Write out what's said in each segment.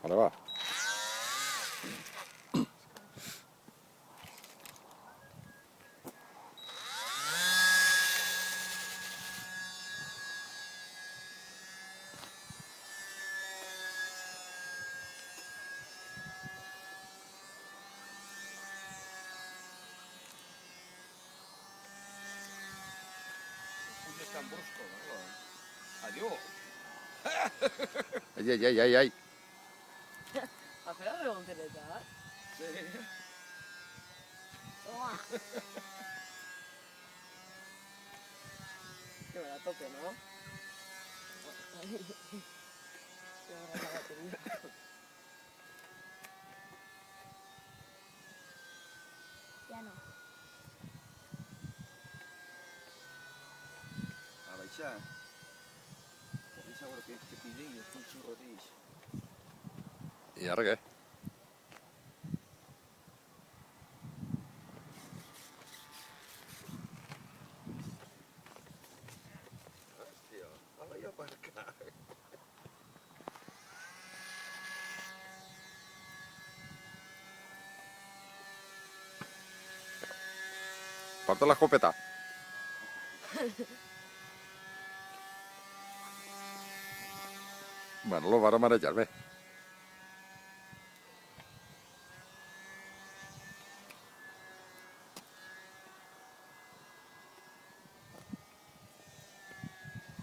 Vale, va. No es tan brusco, ¿no? Adiós. Ay, ay, ay, ay, ay. ¿Has pegado de volteretas? Sí. Toma. Que me la toque, ¿no? Que me la batería. Ya no. A baixar. Podéis agora que pillinhos con churrodillos. ¿Y ahora qué? Hostia, ahora yo para acá. Parte la escopeta. Bueno, lo van a marejar, ve.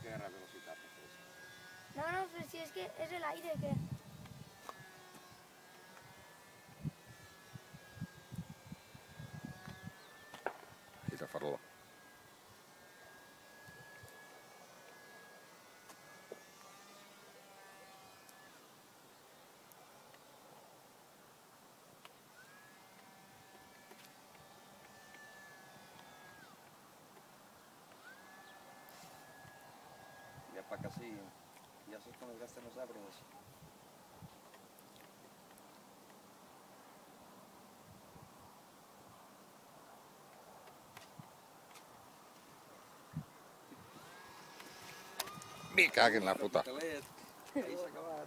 Qué gran velocidad es No, no, pero si es que es el aire que... Y se farlo. Ya para casi, ya se con el gas nos abren eso. Me cago en la puta. Ahí se acaba.